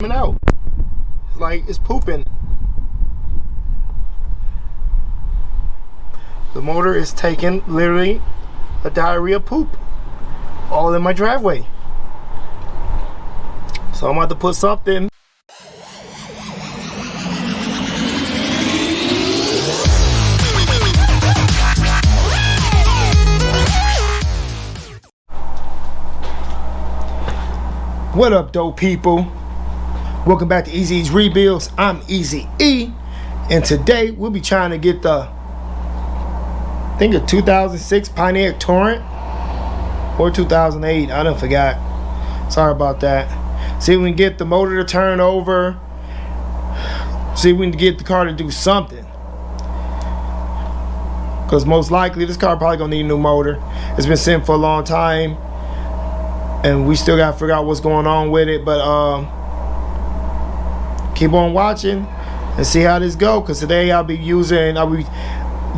coming out. It's like it's pooping. The motor is taking literally a diarrhea poop all in my driveway. So I'm about to put something. What up, dope people? Welcome back to Easy's Rebuilds. I'm Easy E, and today we'll be trying to get the, I think a 2006 Pontiac Torrent or 2008. I done forgot. Sorry about that. See if we can get the motor to turn over. See if we can get the car to do something. Because most likely this car probably gonna need a new motor. It's been sitting for a long time, and we still gotta figure out what's going on with it. But keep on watching and see how this go, because today I'll be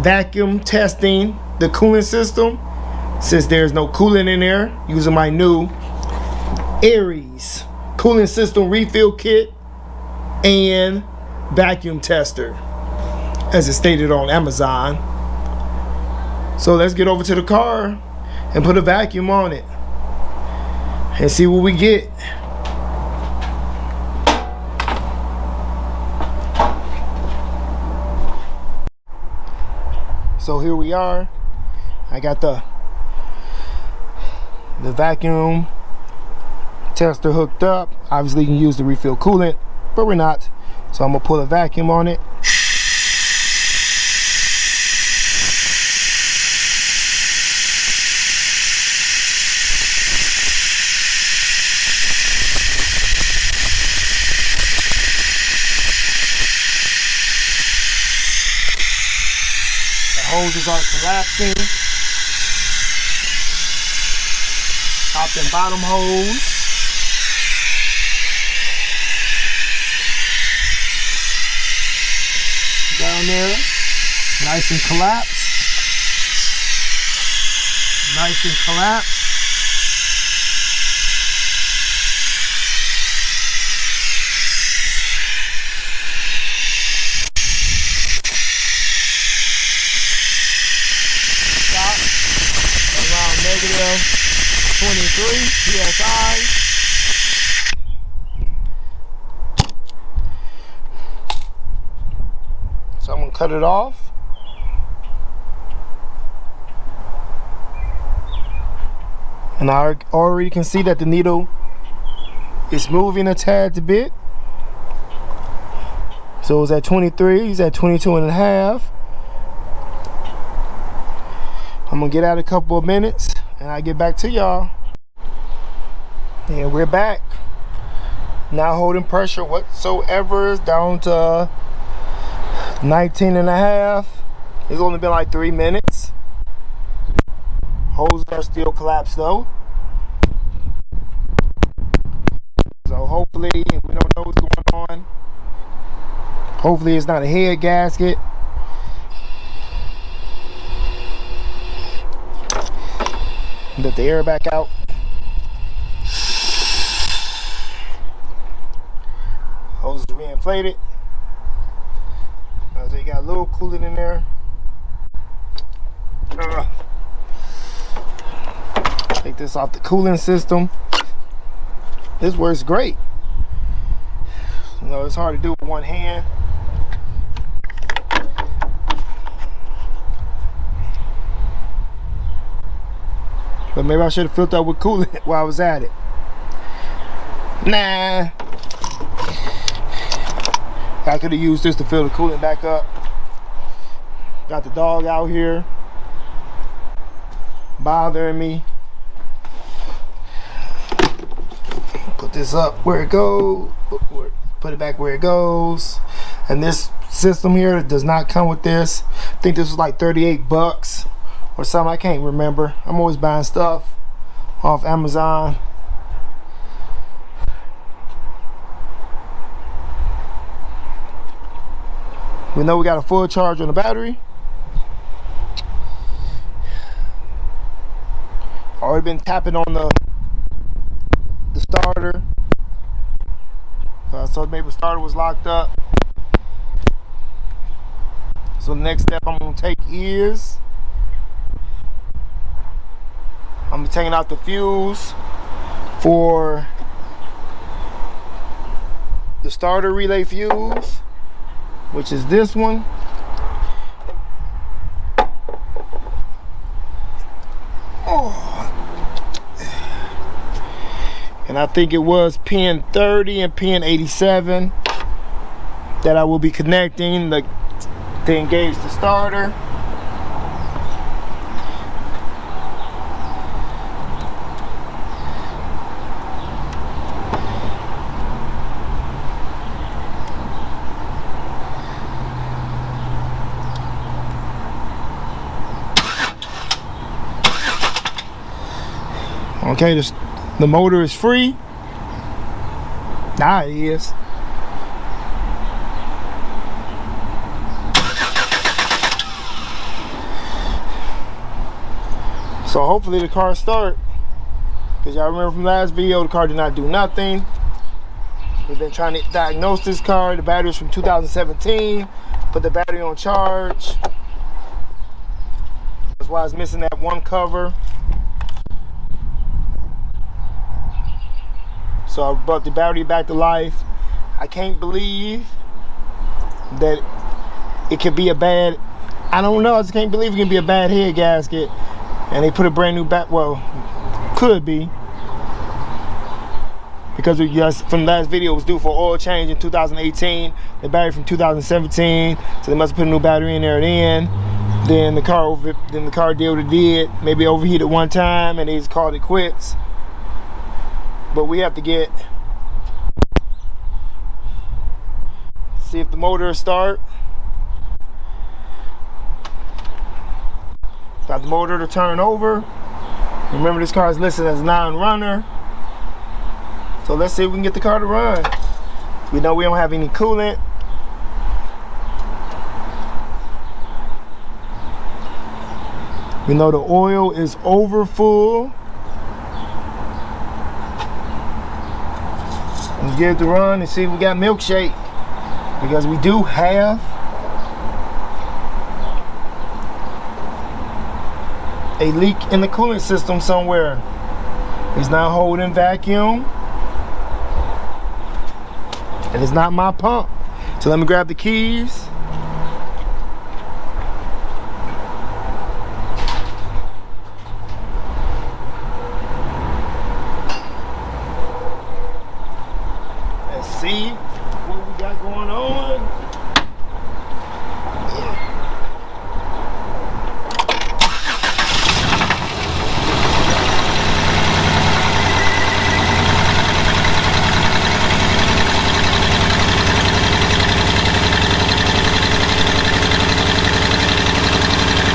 vacuum testing the cooling system, since there's no coolant in there, using my new Aries cooling system refill kit and vacuum tester, as it stated on Amazon. So let's get over to the car and put a vacuum on it and see what we get. So here we are. I got the vacuum tester hooked up. Obviously you can use the refill coolant, but we're not. So I'm gonna pull a vacuum on it. Hoses are collapsing. Top and bottom hose. Down there. Nice and collapsed. Nice and collapsed. Negative 23 psi. So I'm gonna cut it off. And I already can see that the needle is moving a tad bit. So it was at 23, he's at 22 and a half. I'm gonna get out a couple of minutes and I'll get back to y'all. And we're back. Not holding pressure whatsoever. It's down to 19 and a half. It's only been like 3 minutes. Hoses are still collapsed though. So hopefully, we don't know what's going on. Hopefully it's not a head gasket. Let the air back out. Hose is reinflated. So you got a little coolant in there. Take this off the cooling system. This works great. You know, it's hard to do with one hand. But maybe I should have filled up with coolant while I was at it. Nah. I could have used this to fill the coolant back up. Got the dog out here bothering me. Put this up where it goes. Put it back where it goes. And this system here does not come with this. I think this was like 38 bucks. Or something, I can't remember. I'm always buying stuff off Amazon. We know we got a full charge on the battery. Already been tapping on the starter. So maybe the starter was locked up. So the next step I'm gonna take is I'm taking out the fuse for the starter relay fuse, which is this one. And I think it was pin 30 and pin 87 that I will be connecting to engage the starter. Okay, the motor is free. Now it is. So hopefully the car start. Because y'all remember from last video, the car did not do nothing. We've been trying to diagnose this car. The battery's from 2017. Put the battery on charge. That's why it's missing that one cover. So I brought the battery back to life. I can't believe that it could be a bad, I don't know, I just can't believe it can be a bad head gasket. And they put a brand new well, could be. Because from the last video, it was due for oil change in 2018. The battery from 2017. So they must have put a new battery in there then. Then the car did what it did. Maybe overheated one time and they just called it quits. But we have to see if the motor will start. Got the motor to turn over. Remember, this car is listed as non-runner. So let's see if we can get the car to run. We know we don't have any coolant. We know the oil is over full. Let's get it to run and see if we got milkshake, because we do have a leak in the coolant system somewhere. It's not holding vacuum, and it's not my pump. So let me grab the keys. See what we got going on.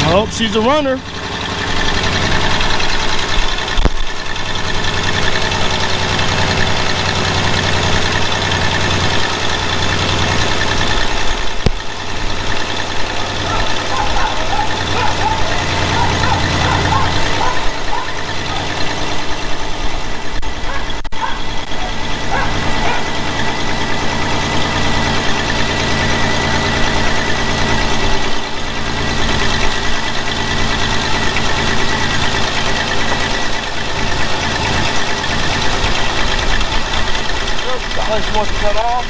Oh, she's a runner. She wants to cut off.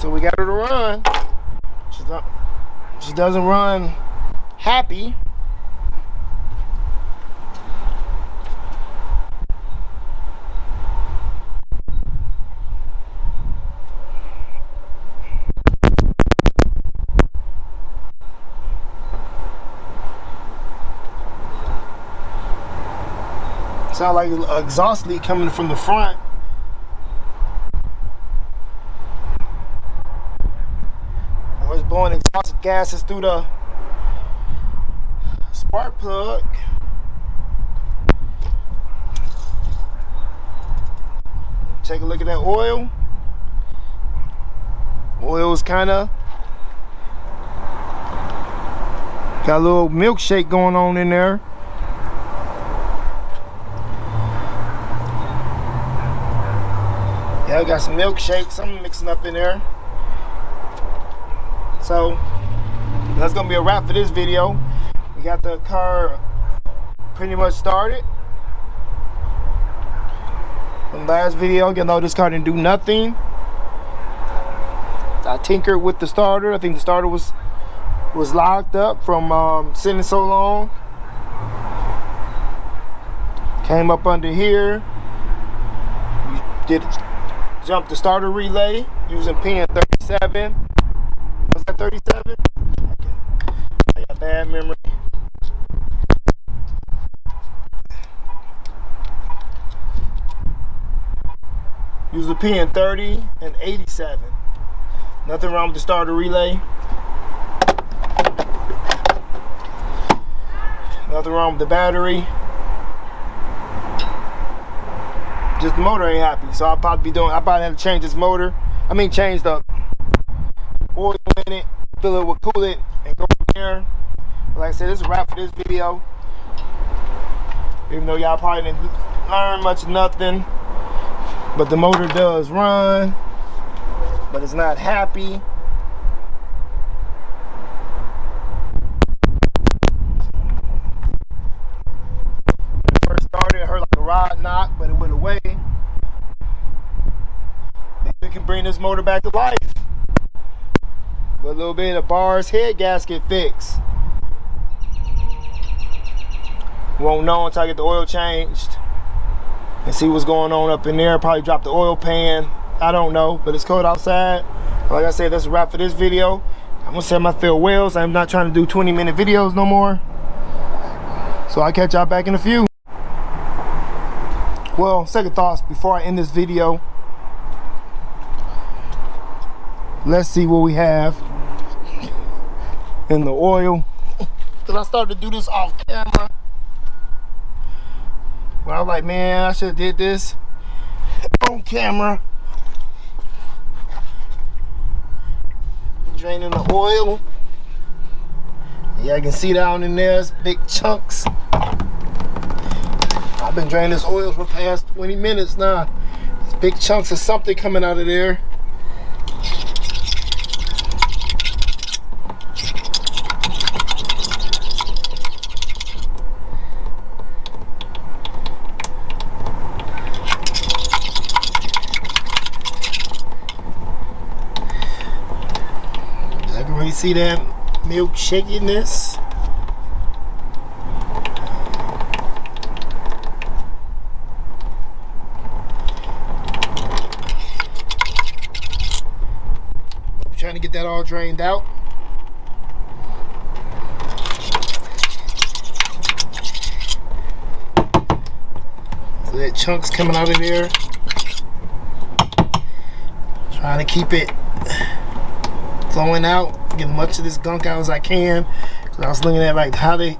So we got her to run. She doesn't run happy. Sound like an exhaust leak coming from the front. Or it's blowing exhaust gases through the spark plug. take a look at that oil. Oil is kind of got a little milkshake going on in there. Yeah, we got some milkshake, something mixing up in there. So that's gonna be a wrap for this video. We got the car pretty much started. From last video, you know, this car didn't do nothing. I tinkered with the starter. I think the starter was locked up from sitting so long. Came up under here. We did jump the starter relay using pin 37. Was that 37? Okay. I got bad memory. Use the pin 30 and 87. Nothing wrong with the starter relay. Nothing wrong with the battery. Just the motor ain't happy. So I probably have to change this motor. I mean change the oil in it, fill it with coolant, and go from there. But like I said, this is a wrap for this video. Even though y'all probably didn't learn much of nothing. But the motor does run, but it's not happy. When it first started, it hurt like a rod knock, but it went away. Maybe we can bring this motor back to life. With a little bit of Barber's head gasket fix. Won't know until I get the oil changed and see what's going on up in there. Probably drop the oil pan. I don't know, but it's cold outside. Like I said, that's a wrap for this video. I'm gonna say my farewells. I'm not trying to do 20-minute videos no more. So I'll catch y'all back in a few. Well, second thoughts before I end this video. Let's see what we have in the oil. Cause I started to do this off camera. Well, I was like, man, I should have did this on camera. Draining the oil. Yeah, I can see down in there, big chunks. I've been draining this oil for the past 20 minutes now. There's big chunks of something coming out of there. You see that milk shakiness? I'm trying to get that all drained out. So that chunk's coming out of there. Trying to keep it flowing out. Get much of this gunk out as I can. Cause I was looking at like how do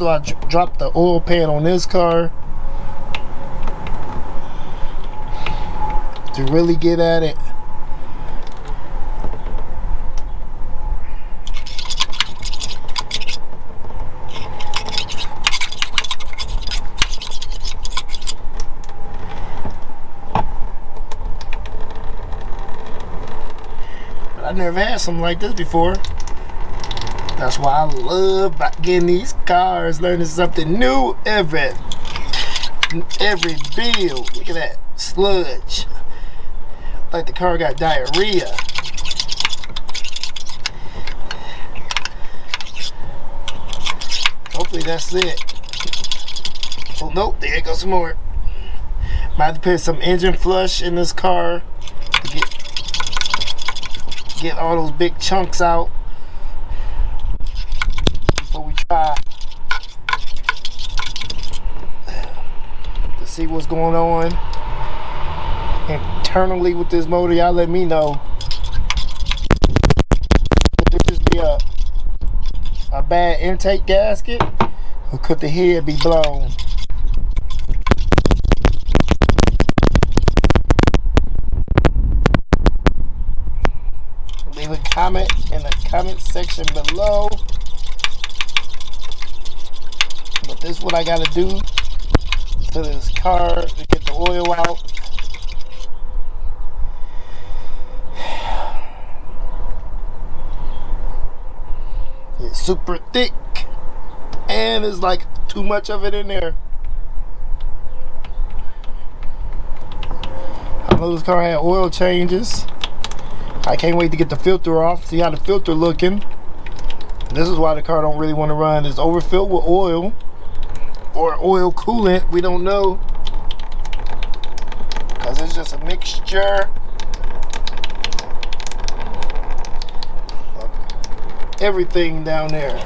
I drop the oil pan on this car to really get at it. I never had something like this before. That's why I love getting these cars, learning something new every build. Look at that sludge. Like the car got diarrhea. Hopefully that's it. Oh nope, there goes some more. Might have to put some engine flush in this car to get all those big chunks out before we try to see what's going on internally with this motor. Y'all let me know. Could this just be a bad intake gasket, or could the head be blown? comment in the comment section below. But this is what I gotta do to this car to get the oil out. It's super thick and it's like too much of it in there. I know this car had oil changes. I can't wait to get the filter off, see how the filter looking. This is why the car don't really want to run. It's overfilled with oil or oil coolant, we don't know, because it's just a mixture of everything down there.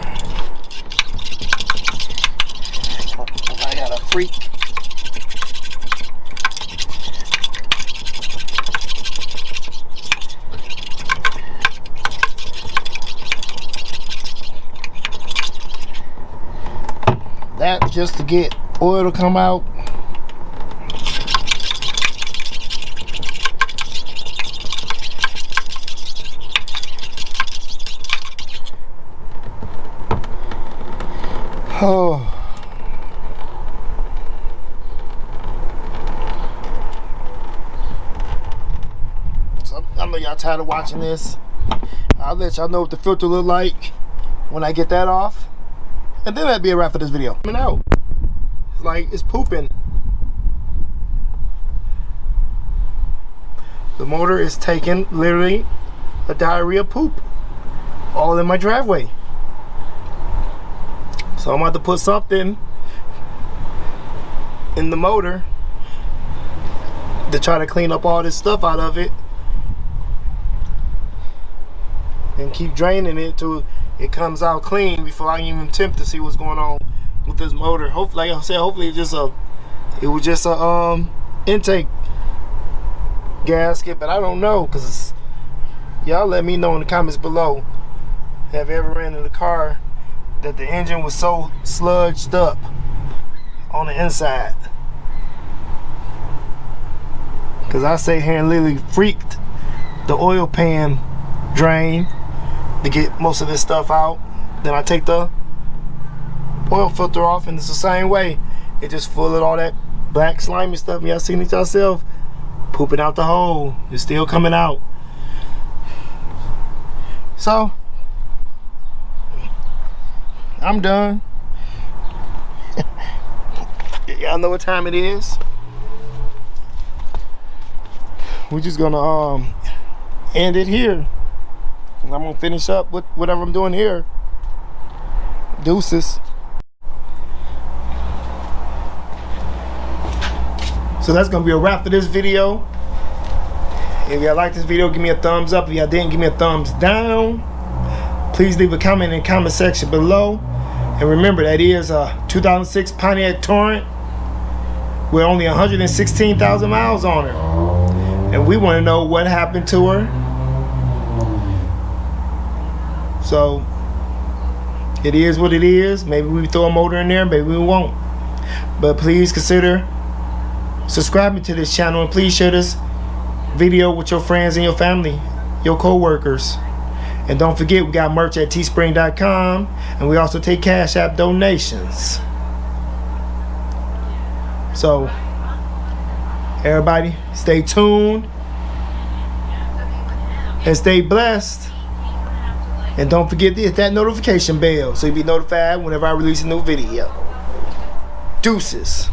I got a freak. That just to get oil to come out. Oh. So I know y'all tired of watching this. I'll let y'all know what the filter look like when I get that off. And then that'd be a wrap for this video. Coming out. It's like it's pooping. The motor is taking literally a diarrhea poop all in my driveway. So I'm about to put something in the motor to try to clean up all this stuff out of it and keep draining it till it comes out clean before I even attempt to see what's going on with this motor. Hopefully, like I said, hopefully it was just a intake gasket, but I don't know, because y'all let me know in the comments below. Have you ever ran in a car that the engine was so sludged up on the inside? Because I say here and literally freaked the oil pan drain to get most of this stuff out. Then I take the oil filter off and it's the same way. It just full of all that black slimy stuff. Y'all seen it yourself? Pooping out the hole. It's still coming out. So I'm done. Y'all know what time it is. We're just gonna end it here. I'm gonna finish up with whatever I'm doing here. Deuces. So that's gonna be a wrap for this video. If y'all like this video, give me a thumbs up. If y'all didn't, give me a thumbs down. Please leave a comment in the comment section below. And remember, that is a 2006 Pontiac Torrent with only 116,000 miles on her. And we want to know what happened to her. So it is what it is. Maybe we throw a motor in there, maybe we won't. But please consider subscribing to this channel, and please share this video with your friends and your family, your co-workers. And don't forget, we got merch at teespring.com, and we also take Cash App donations. So everybody, stay tuned and stay blessed. And don't forget to hit that notification bell so you'll be notified whenever I release a new video. Deuces.